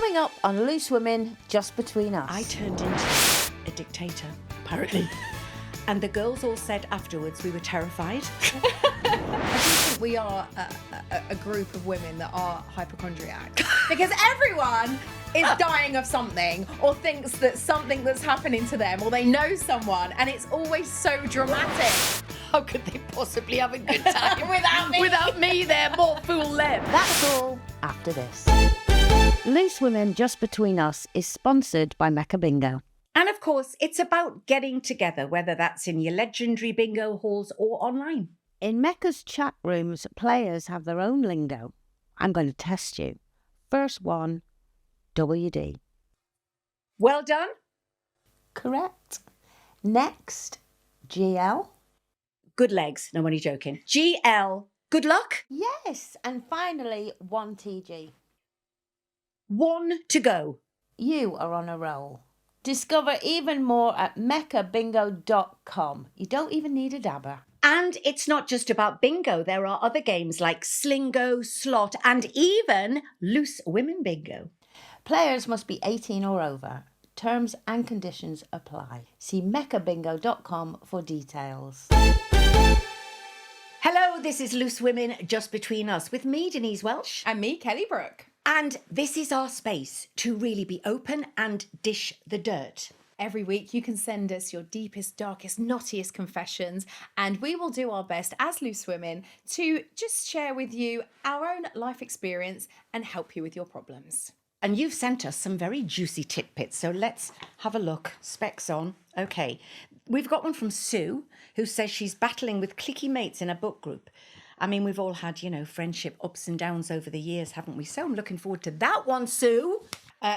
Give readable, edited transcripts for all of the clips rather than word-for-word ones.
Coming up on Loose Women, Just Between Us. I turned into a dictator, apparently. And the girls all said afterwards we were terrified. I do think we are a group of women that are hypochondriac. Because everyone is dying of something or thinks that something that's happening to them or they know someone, and it's always so dramatic. How could they possibly have a good time Without me. Without me there, more fool them. That's all after this. Loose Women, Just Between Us is sponsored by Mecca Bingo. And of course, it's about getting together, whether that's in your legendary bingo halls or online. In Mecca's chat rooms, players have their own lingo. I'm going to test you. First one, WD. Well done. Correct. Next, GL. Good legs. No, only joking. GL. Good luck. Yes. And finally, 1TG. One to go. You are on a roll. Discover even more at meccabingo.com. You don't even need a dabber. And it's not just about bingo. There are other games like Slingo, Slot, and even Loose Women Bingo. Players must be 18 or over. Terms and conditions apply. See meccabingo.com for details. Hello, this is Loose Women Just Between Us with me, Denise Welch. And me, Kelly Brook. And this is our space to really be open and dish the dirt. Every week you can send us your deepest, darkest, knottiest confessions, and we will do our best as loose women to just share with you our own life experience and help you with your problems. And you've sent us some very juicy tidbits, so let's have a look. Specs on. Okay. We've got one from Sue, who says she's battling with cliquey mates in a book group. I mean, we've all had, friendship ups and downs over the years, haven't we? So I'm looking forward to that one, Sue.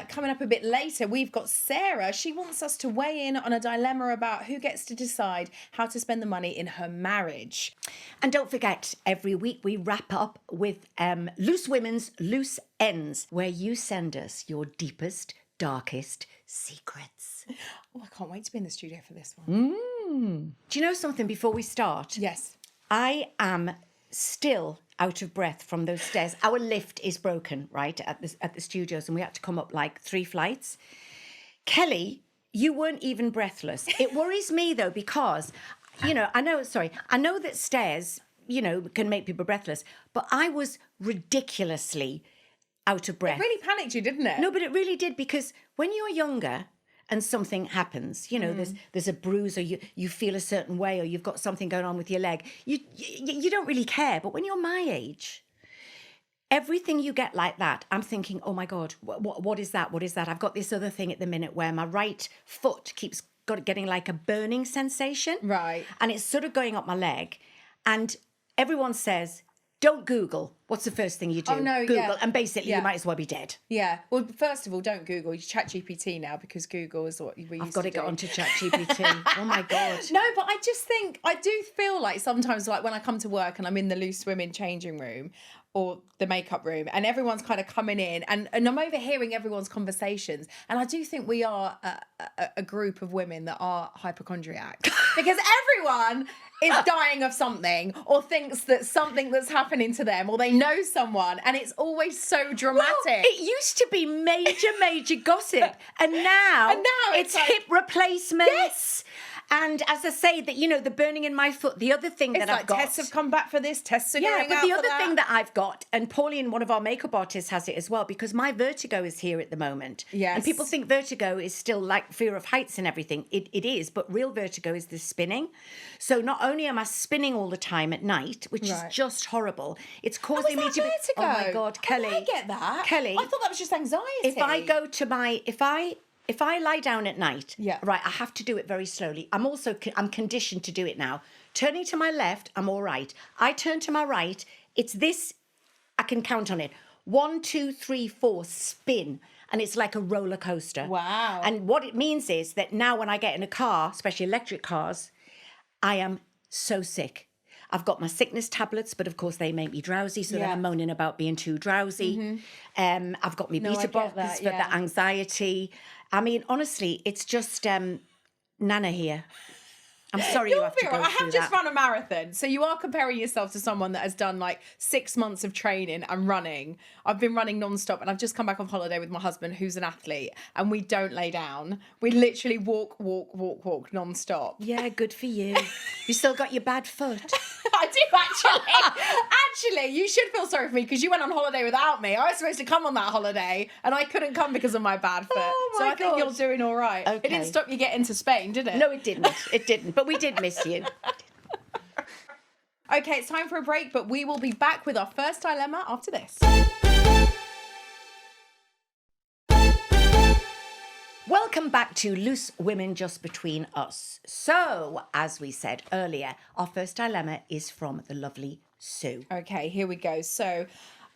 Coming up a bit later, we've got Sarah. She wants us to weigh in on a dilemma about who gets to decide how to spend the money in her marriage. And don't forget, every week we wrap up with Loose Women's Loose Ends, where you send us your deepest, darkest secrets. Oh, I can't wait to be in the studio for this one. Do you know something before we start? Yes. I am still out of breath from those stairs. Our lift is broken, right, at the studios, and we had to come up like 3 flights. Kelly, you weren't even breathless. It worries me though, because, I know that stairs, can make people breathless, but I was ridiculously out of breath. It really panicked you, didn't it? No, but it really did, because when you're younger and something happens, there's a bruise, or you feel a certain way, or you've got something going on with your leg, you don't really care. But when you're my age, everything you get like that, I'm thinking, oh my God, what is that? What is that? I've got this other thing at the minute where my right foot keeps getting like a burning sensation. Right. And it's sort of going up my leg. And everyone says, don't Google. What's the first thing you do? Oh, no, Google. yeah. And basically, Yeah. you might as well be dead. Yeah. Well, first of all, don't Google. You chat GPT now, because Google is what we used to do. I've got to get onto ChatGPT. Oh my God. No, but I just think, I do feel like sometimes, like when I come to work and I'm in the loose women changing room or the makeup room, and everyone's kind of coming in, and I'm overhearing everyone's conversations, and I do think we are a group of women that are hypochondriac. Because everyone is dying of something or thinks that something that's happening to them or they know someone, and it's always so dramatic. Well, it used to be major gossip, and now it's like, hip replacements. Yes. And as I say, that the burning in my foot, the other thing It's that like I've got. tests have come back for this, tests are Yeah, going but out the for other that. thing that I've got, and Pauline, one of our makeup artists, has it as well, because my vertigo is here at the moment. Yes. And people think vertigo is still like fear of heights and everything. It is, but real vertigo is the spinning. So not only am I spinning all the time at night, which is just horrible, it's causing me to be... vertigo? Oh my God, Kelly. Oh, I get that. Kelly. I thought that was just anxiety. If I go to my... If I lie down at night, Yeah. right, I have to do it very slowly. I'm conditioned to do it now. Turning to my left, I'm all right. I turn to my right, it's this, I can count on it. 1, 2, 3, 4, spin. And it's like a roller coaster. Wow. And what it means is that now when I get in a car, especially electric cars, I am so sick. I've got my sickness tablets, but of course they make me drowsy, so then I'm moaning about being too drowsy. I've got my beta blockers for the anxiety. I mean, honestly, it's just Nana here. I'm sorry you have to go I through have just that. run a marathon. So you are comparing yourself to someone that has done like 6 months of training and running. I've been running non-stop and I've just come back on holiday with my husband who's an athlete, and we don't lay down. We literally walk non-stop. Yeah, good for you. You still got your bad foot. I do actually. Actually, you should feel sorry for me because you went on holiday without me. I was supposed to come on that holiday and I couldn't come because of my bad foot. Oh so my I think God. you're doing all right. Okay. It didn't stop you getting to Spain, did it? No, it didn't. It didn't. But we did miss you. Okay, it's time for a break, but we will be back with our first dilemma after this. Welcome back to Loose Women Just Between Us. So, as we said earlier, our first dilemma is from the lovely Sue. Okay, here we go. So,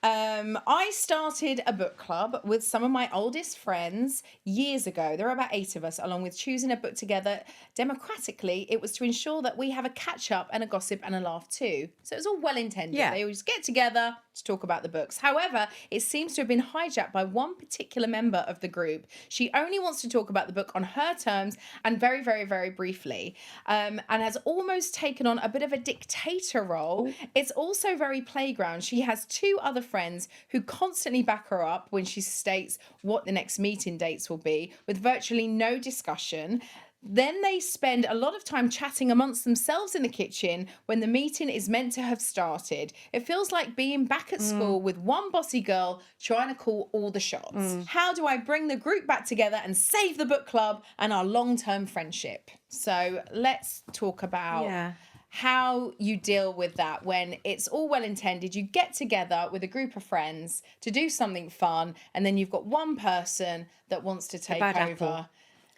I started a book club with some of my oldest friends years ago. There are about 8 of us, along with choosing a book together democratically. It was to ensure that we have a catch up and a gossip and a laugh too. So it was all well intended. Yeah. They always get together to talk about the books. However, it seems to have been hijacked by one particular member of the group. She only wants to talk about the book on her terms and very, very, very briefly, and has almost taken on a bit of a dictator role. It's also very playground. She has 2 other friends who constantly back her up when she states what the next meeting dates will be, with virtually no discussion. Then they spend a lot of time chatting amongst themselves in the kitchen when the meeting is meant to have started. It feels like being back at school with one bossy girl trying to call all the shots. How do I bring the group back together and save the book club and our long-term friendship? So let's talk about how you deal with that when it's all well intended. You get together with a group of friends to do something fun, and then you've got one person that wants to take bad over. apple.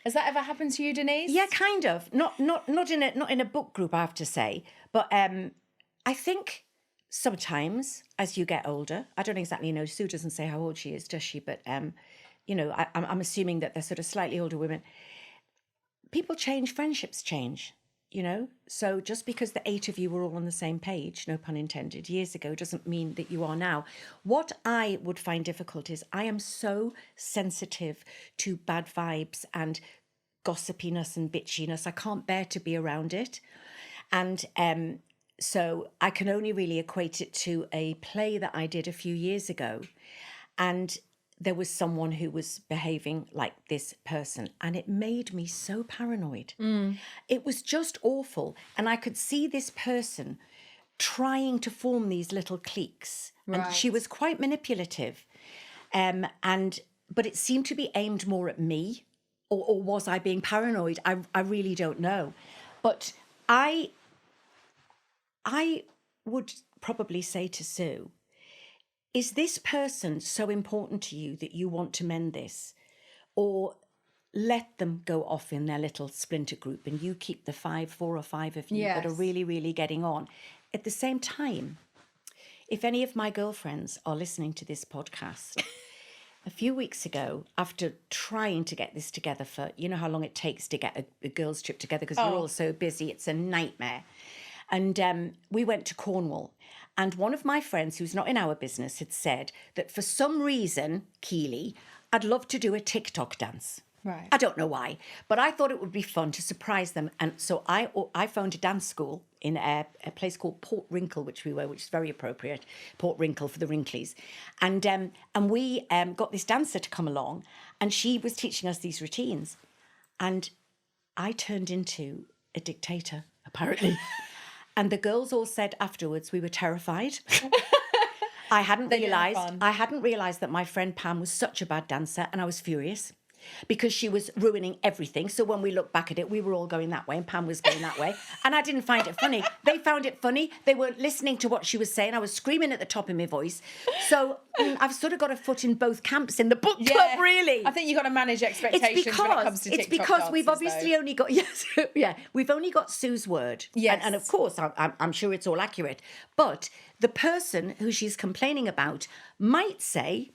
Has that ever happened to you, Denise? Yeah, kind of. Not in a book group, I have to say. But I think sometimes as you get older, I don't exactly know. Sue doesn't say how old she is, does she? But you know, I'm assuming that they're sort of slightly older women. People change, friendships change. You know, so just because the 8 of you were all on the same page, no pun intended, years ago, doesn't mean that you are now. What I would find difficult is I am so sensitive to bad vibes and gossipiness and bitchiness. I can't bear to be around it. And so I can only really equate it to a play that I did a few years ago. And there was someone who was behaving like this person, and it made me so paranoid. It was just awful. And I could see this person trying to form these little cliques. And she was quite manipulative. But it seemed to be aimed more at me. Or was I being paranoid? I really don't know. But I would probably say to Sue, is this person so important to you that you want to mend this? Or let them go off in their little splinter group and you keep the 4 or 5 of you that are really, really getting on. At the same time, if any of my girlfriends are listening to this podcast, a few weeks ago, after trying to get this together for, you know how long it takes to get a girls' trip together because you're all so busy, it's a nightmare. And we went to Cornwall. And one of my friends, who's not in our business, had said that for some reason, Keely, I'd love to do a TikTok dance. Right. I don't know why, but I thought it would be fun to surprise them. And so I found a dance school in a place called Port Wrinkle, which is very appropriate, Port Wrinkle for the Wrinklies. And we got this dancer to come along, and she was teaching us these routines. And I turned into a dictator, apparently. And the girls all said afterwards we were terrified. I hadn't realised that my friend Pam was such a bad dancer, and I was furious because she was ruining everything. So when we look back at it, we were all going that way and Pam was going that way. And I didn't find it funny. They found it funny. They weren't listening to what she was saying. I was screaming at the top of my voice. So I've sort of got a foot in both camps in the book club, really. I think you've got to manage expectations when it comes to TikTok It's because we've dances, obviously though. only got, we've only got Sue's word. Yes. And of course, I'm sure it's all accurate. But the person who she's complaining about might say,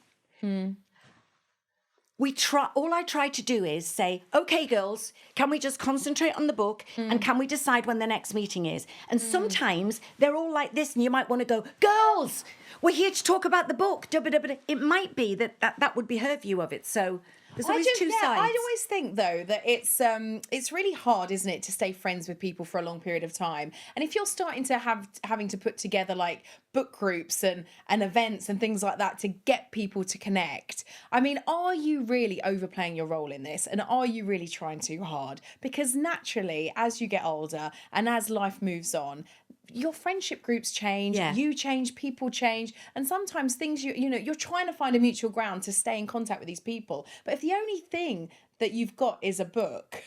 all I try to do is say, okay, girls, can we just concentrate on the book and can we decide when the next meeting is? And sometimes they're all like this and you might want to go, girls, we're here to talk about the book. It might be that would be her view of it. So There's always two sides. I always think though that it's really hard, isn't it, to stay friends with people for a long period of time. And if you're starting to having to put together like book groups and events and things like that to get people to connect, I mean, are you really overplaying your role in this? And are you really trying too hard? Because naturally, as you get older and as life moves on, your friendship groups change, you change, people change, and sometimes things you're trying to find a mutual ground to stay in contact with these people. But if the only thing that you've got is a book,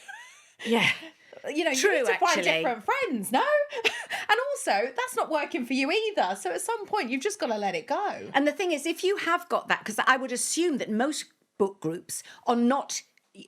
you need to find different friends, no? And also, that's not working for you either. So at some point, you've just got to let it go. And the thing is, if you have got that, because I would assume that most book groups are not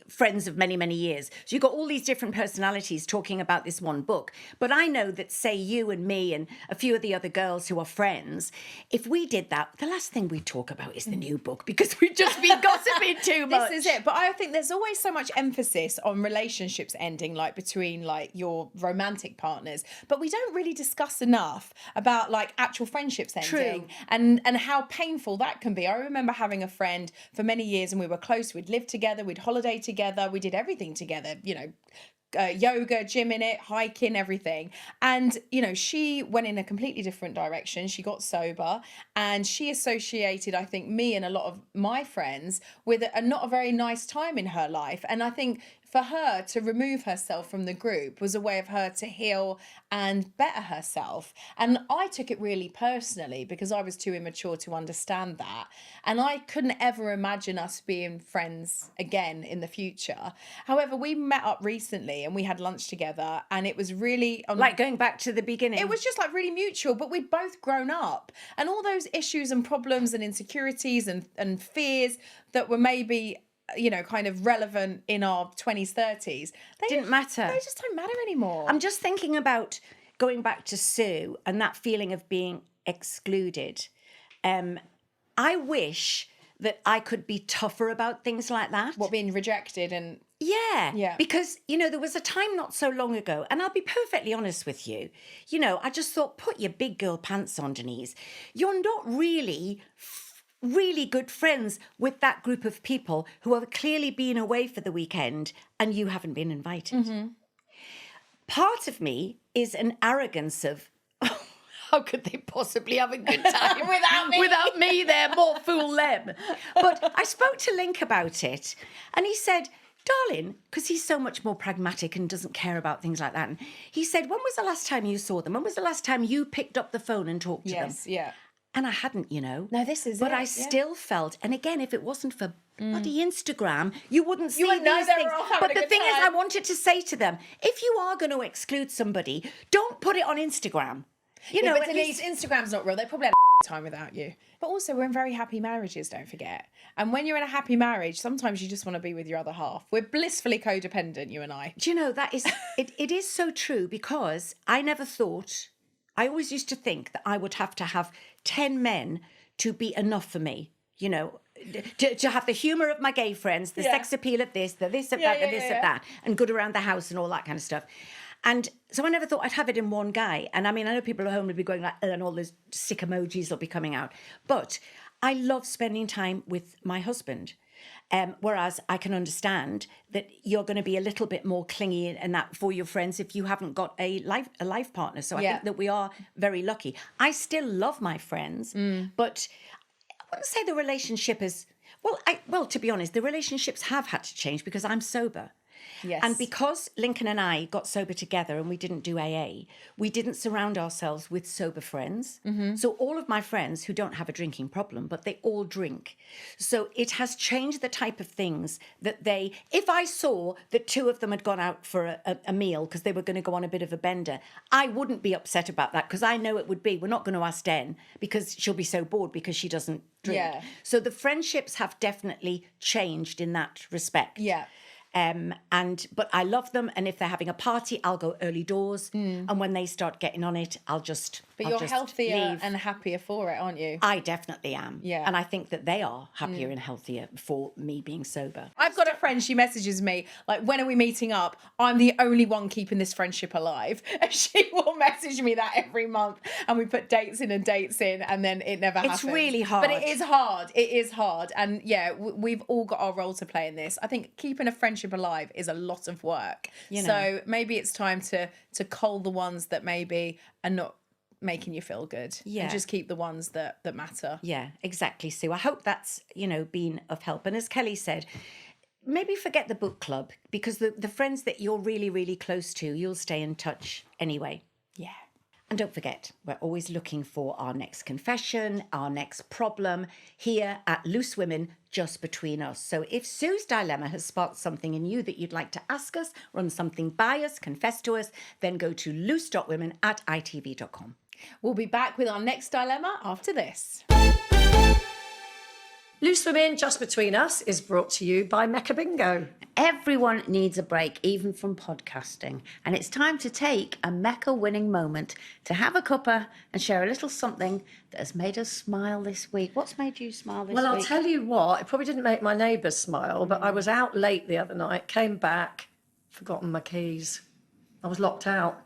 friends of many, many years. So you've got all these different personalities talking about this one book. But I know that, say, you and me and a few of the other girls who are friends, if we did that, the last thing we talk about is the new book because we'd just be gossiping too much. This is it. But I think there's always so much emphasis on relationships ending, like between like your romantic partners. But we don't really discuss enough about like actual friendships ending. True. And how painful that can be. I remember having a friend for many years and we were close. We'd lived together, we'd holiday together, we did everything together, yoga, gym in it, hiking, everything. And, she went in a completely different direction. She got sober and she associated, I think, me and a lot of my friends with not a very nice time in her life. And I think for her to remove herself from the group was a way of her to heal and better herself. And I took it really personally because I was too immature to understand that. And I couldn't ever imagine us being friends again in the future. However, we met up recently and we had lunch together and it was really... like going back to the beginning. It was just like really mutual, but we'd both grown up. And all those issues and problems and insecurities and fears that were maybe... kind of relevant in our 20s, 30s. They didn't matter. They just don't matter anymore. I'm just thinking about going back to Sue and that feeling of being excluded. I wish that I could be tougher about things like that. What, being rejected and... Yeah. Because, there was a time not so long ago, and I'll be perfectly honest with you, I just thought, put your big girl pants on, Denise. You're not really good friends with that group of people who have clearly been away for the weekend and you haven't been invited. Mm-hmm. Part of me is an arrogance of, how could they possibly have a good time without me? Without me, they're more fool them. But I spoke to Link about it and he said, darling, because he's so much more pragmatic and doesn't care about things like that. And he said, when was the last time you saw them? When was the last time you picked up the phone and talked to them? Yes, yeah. And I hadn't, No, this is but it. I still felt, and again, if it wasn't for bloody Instagram, you wouldn't see wouldn't know these they were things. all having But a the good thing is, time. I wanted to say to them, if you are going to exclude somebody, don't put it on Instagram. But at Denise, least... Instagram's not real. They probably had a time without you. But also, we're in very happy marriages, don't forget. And when you're in a happy marriage, sometimes you just want to be with your other half. We're blissfully codependent, you and I. Do you know, that is, it is so true because I never thought, I always used to think that I would have to have 10 men to be enough for me, to have the humour of my gay friends, the sex appeal of this, the this of that, the this of that, and good around the house and all that kind of stuff. And so I never thought I'd have it in one guy. And I mean, I know people at home would be going like, and all those sick emojis will be coming out. But I love spending time with my husband. Whereas I can understand that you're going to be a little bit more clingy and that for your friends if you haven't got a life partner. So I think that we are very lucky. I still love my friends, but I wouldn't say the relationship is... Well, to be honest, the relationships have had to change because I'm sober. Yes. And because Lincoln and I got sober together and we didn't do AA, we didn't surround ourselves with sober friends. Mm-hmm. So all of my friends who don't have a drinking problem, but they all drink. So it has changed the type of things that if I saw that two of them had gone out for a meal because they were going to go on a bit of a bender, I wouldn't be upset about that because I know it would be, we're not going to ask Den because she'll be so bored because she doesn't drink. Yeah. So the friendships have definitely changed in that respect. Yeah. But I love them, and if they're having a party, I'll go early doors, and when they start getting on it, I'll just But I'll you're just healthier leave. and happier for it, aren't you? I definitely am. Yeah. And I think that they are happier and healthier for me being sober. I've got a friend, she messages me, like, when are we meeting up? I'm the only one keeping this friendship alive. And she will message me that every month. And we put dates in, and then it never happens. It's really hard. But it is hard. It is hard. And yeah, we've all got our role to play in this. I think keeping a friendship alive is a lot of work. You know. So maybe it's time to cull the ones that maybe are not making you feel good. Yeah. And just keep the ones that matter. Yeah, exactly, Sue. I hope that's, been of help. And as Kelly said, maybe forget the book club, because the friends that you're really, really close to, you'll stay in touch anyway. Yeah. And don't forget, we're always looking for our next confession, our next problem here at Loose Women, just between us. So if Sue's dilemma has sparked something in you that you'd like to ask us, run something by us, confess to us, then go to loose.women@itv.com. We'll be back with our next dilemma after this. Loose Women, Just Between Us is brought to you by Mecca Bingo. Everyone needs a break, even from podcasting. And it's time to take a Mecca winning moment to have a cuppa and share a little something that has made us smile this week. What's made you smile this week? Well, I'll tell you what, it probably didn't make my neighbours smile, but I was out late the other night, came back, forgotten my keys. I was locked out.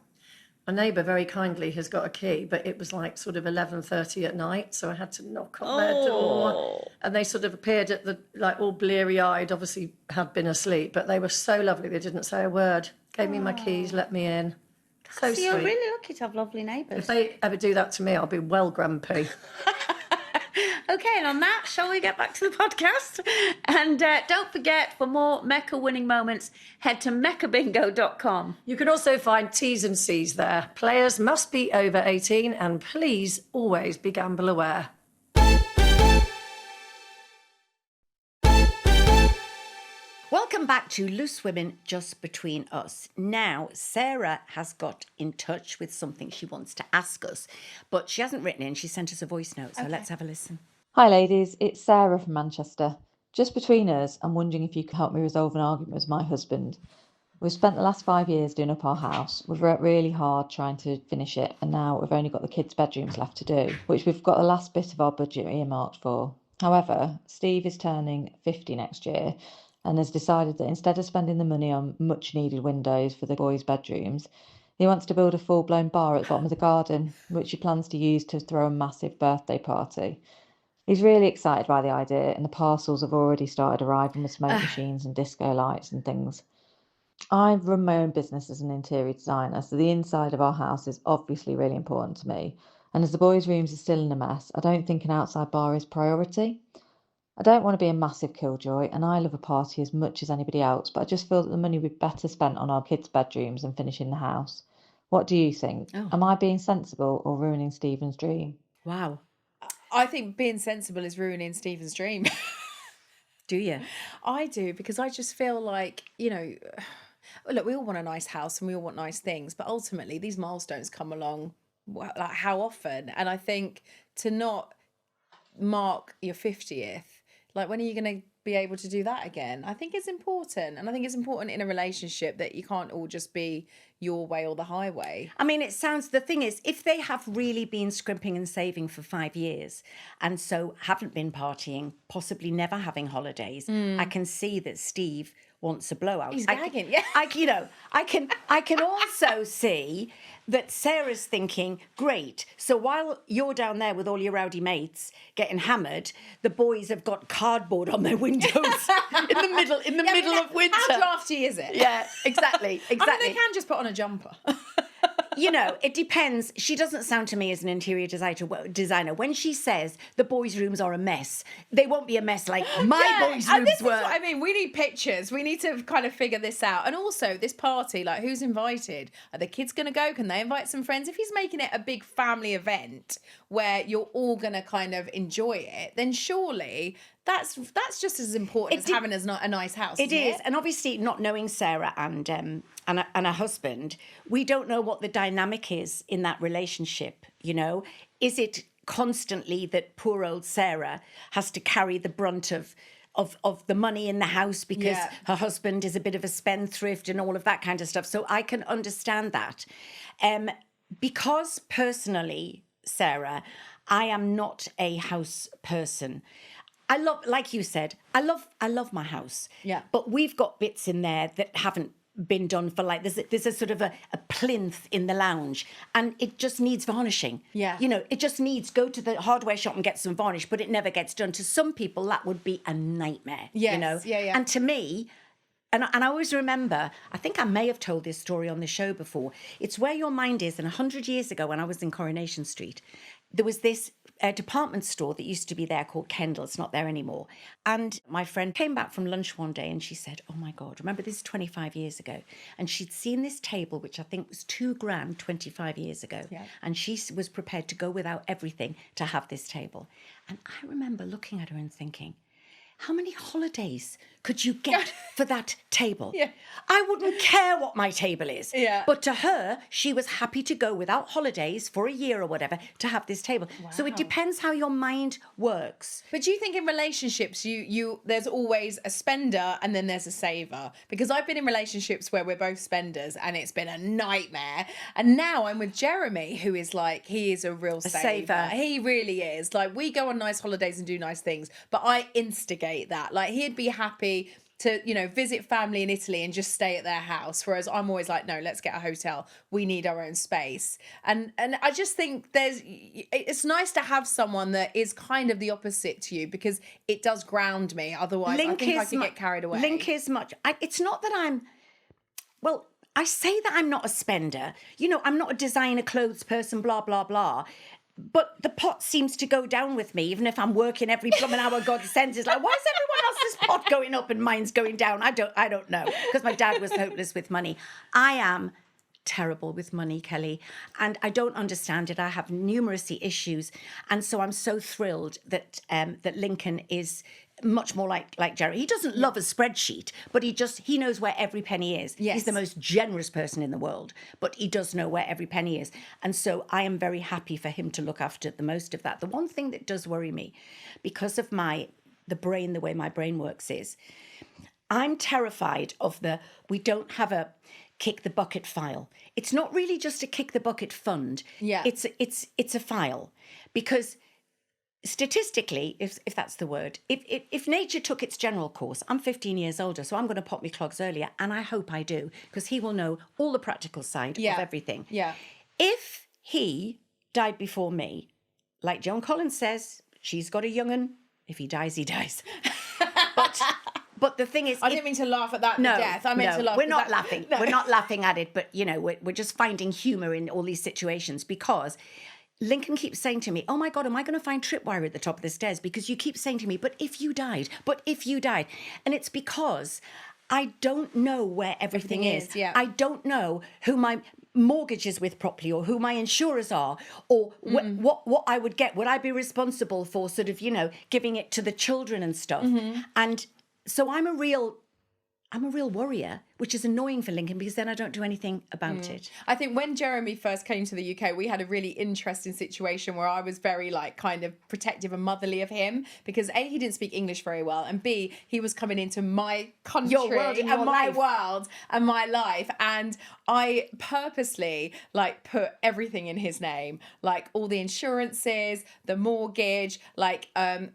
My neighbour very kindly has got a key, but it was like sort of 11:30 at night, so I had to knock on their door. And they sort of appeared at the, like, all bleary-eyed, obviously had been asleep, but they were so lovely, they didn't say a word. Gave me my keys, let me in. So So you're sweet. really lucky to have lovely neighbours. If they ever do that to me, I'll be well grumpy. Okay, and on that, shall we get back to the podcast? And don't forget, for more Mecca winning moments, head to meccabingo.com. You can also find T's and C's there. Players must be over 18 and please always be gamble aware. Welcome back to Loose Women, Just Between Us. Now, Sarah has got in touch with something she wants to ask us, but she hasn't written in. She sent us a voice note, so let's have a listen. Hi ladies, it's Sarah from Manchester. Just between us, I'm wondering if you could help me resolve an argument with my husband. We've spent the last 5 years doing up our house. We've worked really hard trying to finish it, and now we've only got the kids' bedrooms left to do, which we've got the last bit of our budget earmarked for. However, Steve is turning 50 next year and has decided that instead of spending the money on much needed windows for the boys' bedrooms, he wants to build a full-blown bar at the bottom of the garden, which he plans to use to throw a massive birthday party. He's really excited by the idea, and the parcels have already started arriving with smoke machines and disco lights and things. I run my own business as an interior designer, so the inside of our house is obviously really important to me. And as the boys' rooms are still in a mess, I don't think an outside bar is priority. I don't want to be a massive killjoy, and I love a party as much as anybody else, but I just feel that the money would be better spent on our kids' bedrooms and finishing the house. What do you think? Am I being sensible or ruining Stephen's dream? Wow. I think being sensible is ruining Stephen's dream. Do you? I do, because I just feel like, look, we all want a nice house and we all want nice things, but ultimately these milestones come along, like, how often? And I think to not mark your 50th, like, when are you going to be able to do that again? I think it's important. And I think it's important in a relationship that you can't all just be your way or the highway. I mean, the thing is, if they have really been scrimping and saving for 5 years and so haven't been partying, possibly never having holidays, I can see that Steve wants a blowout. He's gagging, yeah. I can also see that Sarah's thinking, great, so while you're down there with all your rowdy mates getting hammered, the boys have got cardboard on their windows in the middle of winter. How drafty is it? Yeah, exactly. I mean, they can just put on a jumper. It depends. She doesn't sound to me as an interior designer. When she says the boys' rooms are a mess, they won't be a mess like my boys' and rooms this were. Is what I mean, we need pictures. We need to kind of figure this out. And also, this party, like, who's invited? Are the kids going to go? Can they invite some friends? If he's making it a big family event where you're all going to kind of enjoy it, then surely that's just as important as having a nice house. It is, and obviously not knowing Sarah and her husband, we don't know what the dynamic is in that relationship. Is it constantly that poor old Sarah has to carry the brunt of the money in the house because her husband is a bit of a spendthrift and all of that kind of stuff? So I can understand that. Because personally, Sarah, I am not a house person. I love, like you said, I love my house. Yeah. But we've got bits in there that haven't been done for, like, there's a sort of a plinth in the lounge and it just needs varnishing. Yeah. You know, it just needs, go to the hardware shop and get some varnish, but it never gets done. To some people, that would be a nightmare. Yes, You know? yeah. And to me, and I always remember, I think I may have told this story on the show before, it's where your mind is. And 100 years ago, when I was in Coronation Street, there was this department store that used to be there called Kendall. It's not there anymore. And my friend came back from lunch one day and she said, oh my God, remember this is 25 years ago. And she'd seen this table, which I think was $2,000 25 years ago. Yeah. And she was prepared to go without everything to have this table. And I remember looking at her and thinking, how many holidays could you get for that table? Yeah. I wouldn't care what my table is. Yeah. But to her, she was happy to go without holidays for a year or whatever to have this table. So it depends how your mind works. But do you think in relationships, there's always a spender and then there's a saver? Because I've been in relationships where we're both spenders and it's been a nightmare. And now I'm with Jeremy, who is like, he is a real saver. He really is. Like, we go on nice holidays and do nice things, but I instigate that. Like, he'd be happy to, you know, visit family in Italy and just stay at their house. Whereas I'm always like, no, let's get a hotel. We need our own space. And I just think it's nice to have someone that is kind of the opposite to you, because it does ground me. Otherwise, I think I could get carried away. Link is much. It's not that well, I say that I'm not a spender. You know, I'm not a designer clothes person, blah, blah, blah. But the pot seems to go down with me, even if I'm working every blooming hour God sends. It's like, why is everyone else's pot going up and mine's going down? I don't know. Because my dad was hopeless with money. I am terrible with money, Kelly, and I don't understand it. I have numerous issues, and so I'm so thrilled that that Lincoln is much more like Jerry. He doesn't love a spreadsheet, but he knows where every penny is. Yes. He's the most generous person in the world, but he does know where every penny is. And so I am very happy for him to look after the most of that. The one thing that does worry me, because of the way my brain works, is I'm terrified of we don't have a kick the bucket file. It's not really just a kick the bucket fund. Yeah. It's a file, because statistically, if that's the word, if nature took its general course, I'm 15 years older, so I'm going to pop my clogs earlier, and I hope I do, because he will know all the practical side of everything. Yeah. If he died before me, like Joan Collins says, she's got a young'un. If he dies, he dies. But the thing is, I didn't mean to laugh at that to death. I meant to laugh. We're not laughing. No. We're not laughing at it, but you know, we're just finding humour in all these situations, because Lincoln keeps saying to me, oh my God, am I going to find tripwire at the top of the stairs? Because you keep saying to me, but if you died. And it's because I don't know where everything is. Yeah. I don't know who my mortgage is with properly, or who my insurers are, or what I would get. Would I be responsible for sort of, you know, giving it to the children and stuff? Mm-hmm. And so I'm a real worrier, which is annoying for Lincoln, because then I don't do anything about it. I think when Jeremy first came to the UK, we had a really interesting situation where I was very like kind of protective and motherly of him, because A, he didn't speak English very well, and B, he was coming into my country and my world and my life, and I purposely like put everything in his name, like all the insurances, the mortgage, like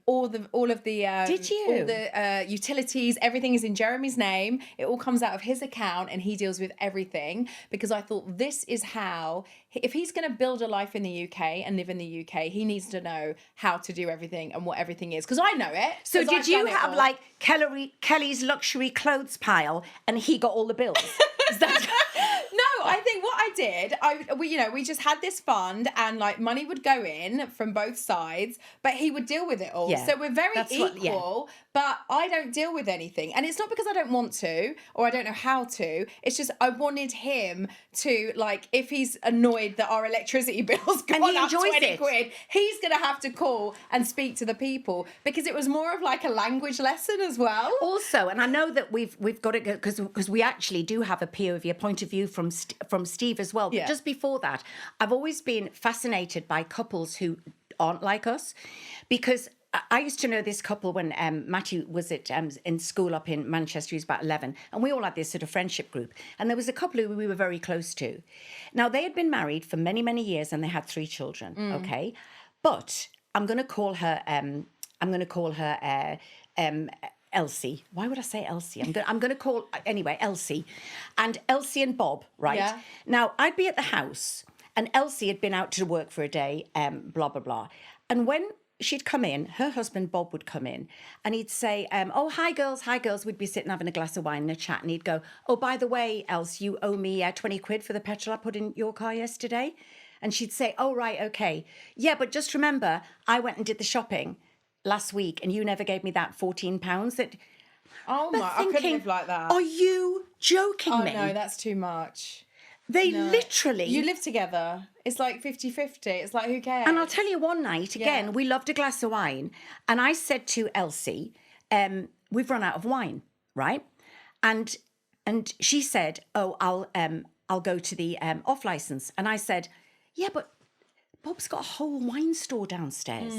all of the Did you? all the utilities, everything is in Jeremy's name. It all comes out of his account and he deals with everything, because I thought this is how, if he's going to build a life in the UK and live in the UK, he needs to know how to do everything and what everything is, because I know it. So did I've you done it have all. like Kelly's luxury clothes pile and he got all the bills? Is that... No, I think what I did, we just had this fund, and like money would go in from both sides, but he would deal with it all. Yeah, So we're very that's equal, but I don't deal with anything. And it's not because I don't want to or I don't know how to. It's just I wanted him to, like, if he's annoyed that our electricity bill's gone And he up enjoys 20 it. quid, he's going to have to call and speak to the people, because it was more of like a language lesson as well. Also, and I know that we've got to go, because we actually do have a POV, a point of view from Steve as well. But just before that, I've always been fascinated by couples who aren't like us, because I used to know this couple when Matthew was in school up in Manchester. He was about 11. And we all had this sort of friendship group. And there was a couple who we were very close to. Now, they had been married for many, many years and they had 3 children, okay? But I'm going to call her... Elsie. Why would I say Elsie? I'm going to call, anyway, Elsie. And Elsie and Bob, right? Yeah. Now, I'd be at the house and Elsie had been out to work for a day, blah, blah, blah. And when she'd come in, her husband Bob would come in and he'd say, oh, hi girls. We'd be sitting having a glass of wine and a chat and he'd go, oh, by the way, Elsie, you owe me 20 quid for the petrol I put in your car yesterday. And she'd say, oh, right, okay. Yeah, but just remember, I went and did the shopping last week and you never gave me that £14 that... Oh my, I couldn't live like that. Are you joking me? Oh no, that's too much. They literally... You live together. It's like 50-50. It's like, who cares? And I'll tell you one night, again, we loved a glass of wine. And I said to Elsie, we've run out of wine, right? And she said, oh, I'll go to the off licence. And I said, yeah, but Bob's got a whole wine store downstairs.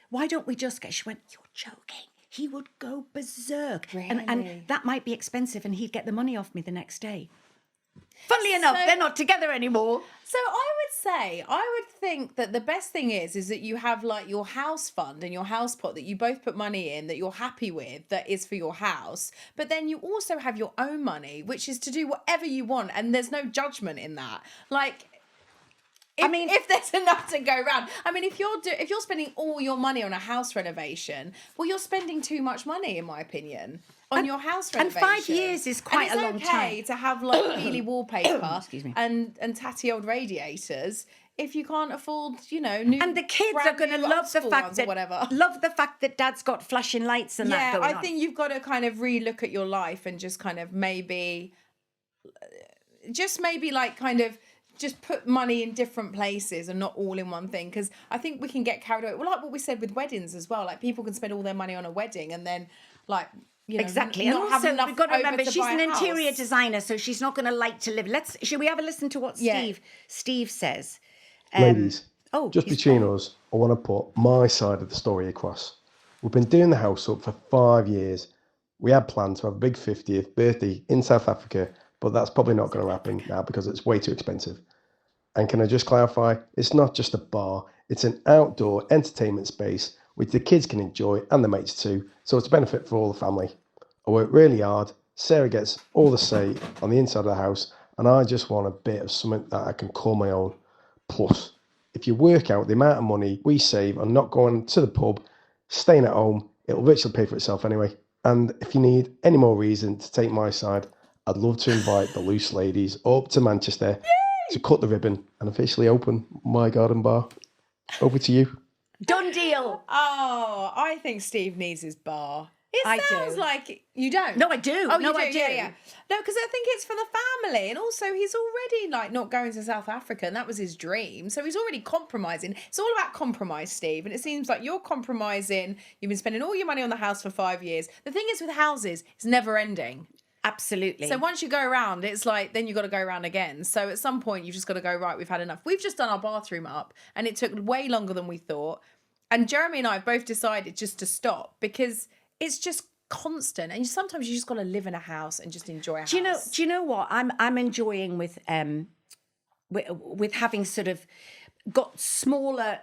Why don't we just get... She went, you're joking. He would go berserk. Really? And that might be expensive and he'd get the money off me the next day. Funnily enough, they're not together anymore. So I would think that the best thing is that you have like your house fund and your house pot that you both put money in that you're happy with, that is for your house. But then you also have your own money, which is to do whatever you want. And there's no judgment in that. Like, if there's enough to go around. I mean, if you're spending all your money on a house renovation, well, you're spending too much money, in my opinion, on your house renovation. And 5 years is quite a long time. It's okay to have like peely wallpaper Excuse me. and tatty old radiators if you can't afford, new. And the kids are going to love the fact that Dad's got flashing lights and that going on. I think you've got to kind of re-look at your life and just kind of maybe like kind of just put money in different places and not all in one thing, because I think we can get carried away. Well, like what we said with weddings as well, like people can spend all their money on a wedding and then like exactly, not and have also enough we've got to remember she's an house. interior designer, so she's not going to like to live. Should we have a listen to what Steve says? Ladies, just between us, I want to put my side of the story across. We've been doing the house up for 5 years. We had planned to have a big 50th birthday in South Africa, but that's probably not going to happen now because it's way too expensive. And can I just clarify, it's not just a bar, it's an outdoor entertainment space which the kids can enjoy and the mates too, so it's a benefit for all the family. I work really hard, Sarah gets all the say on the inside of the house, and I just want a bit of something that I can call my own. Plus, if you work out the amount of money we save on not going to the pub, staying at home, it'll virtually pay for itself anyway. And if you need any more reason to take my side, I'd love to invite the loose ladies up to Manchester to cut the ribbon and officially open my garden bar. Over to you. Done deal. Oh, I think Steve needs his bar. It sounds like you don't. No, I do. Oh, no, you do. I do. Yeah. No, because I think it's for the family, and also he's already like not going to South Africa, and that was his dream. So he's already compromising. It's all about compromise, Steve. And it seems like you're compromising. You've been spending all your money on the house for 5 years. The thing is with houses, it's never ending. Absolutely. So once you go around, it's like, then you've got to go around again. So at some point, you've just got to go, right, we've had enough. We've just done our bathroom up, and it took way longer than we thought. And Jeremy and I have both decided just to stop because it's just constant. And sometimes you just got to live in a house and just enjoy a house. Do you know what I'm enjoying with having sort of got smaller...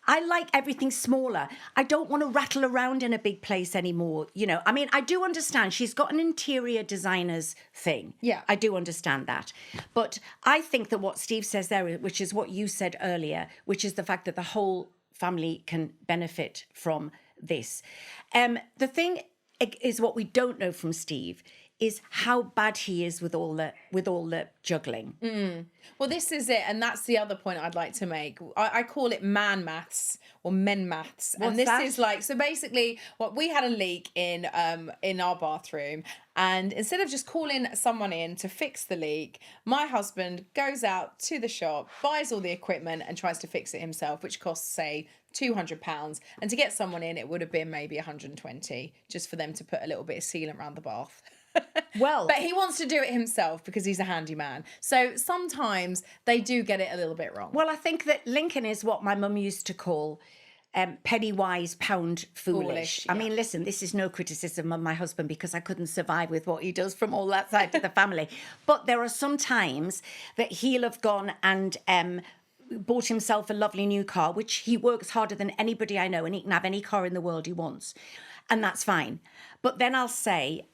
I like everything smaller. I don't want to rattle around in a big place anymore. I mean, I do understand she's got an interior designer's thing. Yeah. I do understand that. But I think that what Steve says there, which is what you said earlier, which is the fact that the whole family can benefit from this. The thing is, what we don't know from Steve is how bad he is with all the juggling. Well, this is it, and that's the other point I'd like to make. I call it man maths or men maths, and this is like, so basically, what we had a leak in our bathroom, and instead of just calling someone in to fix the leak, my husband goes out to the shop, buys all the equipment, and tries to fix it himself, which costs, say, £200, and to get someone in, it would have been maybe 120, just for them to put a little bit of sealant around the bath. Well, but he wants to do it himself because he's a handyman. So sometimes they do get it a little bit wrong. Well, I think that Lincoln is what my mum used to call penny wise, pound foolish. I yeah. mean, listen, this is no criticism of my husband because I couldn't survive with what he does from all that side to the family. But there are some times that he'll have gone and bought himself a lovely new car, which he works harder than anybody I know, and he can have any car in the world he wants. And that's fine. But then I'll say,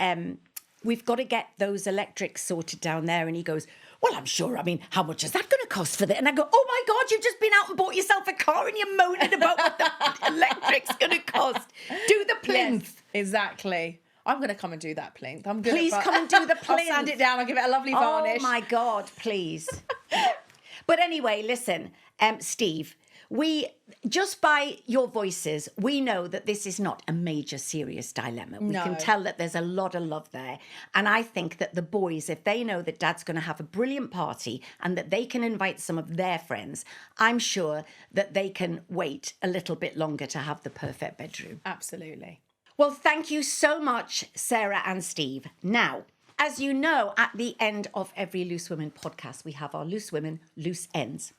we've got to get those electrics sorted down there. And he goes, well, I'm sure. I mean, how much is that going to cost for that? And I go, oh, my God, you've just been out and bought yourself a car and you're moaning about what the electric's going to cost. Do the plinth. Yes, exactly. I'm going to come and do that plinth. I'm good. Please come and do the plinth. I'll sand it down. I'll give it a lovely varnish. Oh, my God, please. But anyway, listen, Steve, we, just by your voices, we know that this is not a major serious dilemma. We can tell that there's a lot of love there. And I think that the boys, if they know that Dad's going to have a brilliant party and that they can invite some of their friends, I'm sure that they can wait a little bit longer to have the perfect bedroom. Absolutely. Well, thank you so much, Sarah and Steve. Now, as you know, at the end of every Loose Women podcast, we have our Loose Women, Loose Ends.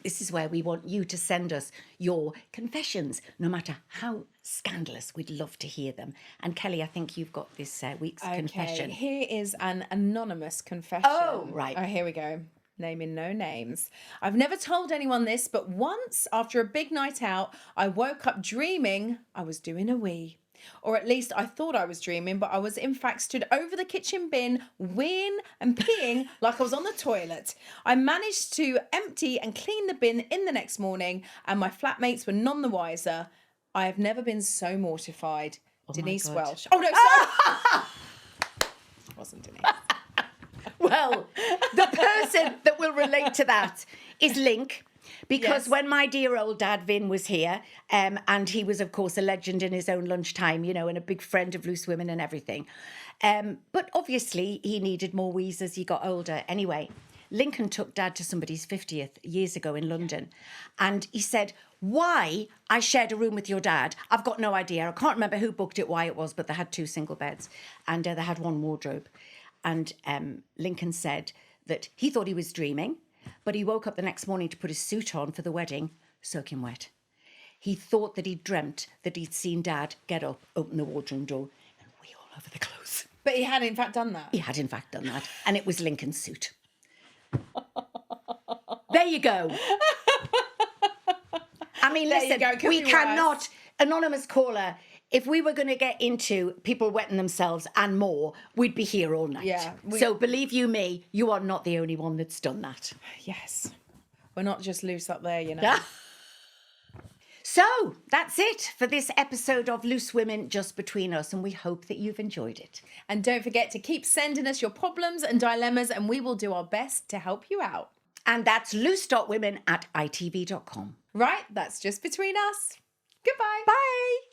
This is where we want you to send us your confessions, no matter how scandalous. We'd love to hear them. And Kelly, I think you've got this week's confession. Here is an anonymous confession. Oh, right. Oh, here we go. Naming no names. I've never told anyone this, but once after a big night out, I woke up dreaming I was doing a wee. Or at least I thought I was dreaming, but I was in fact stood over the kitchen bin, weeing and peeing like I was on the toilet. I managed to empty and clean the bin in the next morning, and my flatmates were none the wiser. I have never been so mortified. Denise Welch. Oh, no, sorry. It wasn't Denise. Well, the person that will relate to that is Link. Because when my dear old dad, Vin, was here, and he was, of course, a legend in his own lunchtime, you know, and a big friend of Loose Women and everything. But obviously, he needed more wheeze as he got older. Anyway, Lincoln took Dad to somebody's 50th years ago in London. And he said, why I shared a room with your dad, I've got no idea. I can't remember who booked it, why it was, but they had 2 single beds. And they had 1 wardrobe. And Lincoln said that he thought he was dreaming. But he woke up the next morning to put his suit on for the wedding, soaking wet. He thought that he'd dreamt that he'd seen Dad get up, open the wardrobe door, and wee all over the clothes. But he had in fact done that. He had in fact done that, and it was Lincoln's suit. There you go. I mean, listen, we cannot, anonymous caller, if we were going to get into people wetting themselves and more, we'd be here all night. Yeah, so believe you me, you are not the only one that's done that. Yes. We're not just loose up there, you know. So that's it for this episode of Loose Women Just Between Us, and we hope that you've enjoyed it. And don't forget to keep sending us your problems and dilemmas, and we will do our best to help you out. And that's loose.women@itv.com. Right, that's just between us. Goodbye. Bye.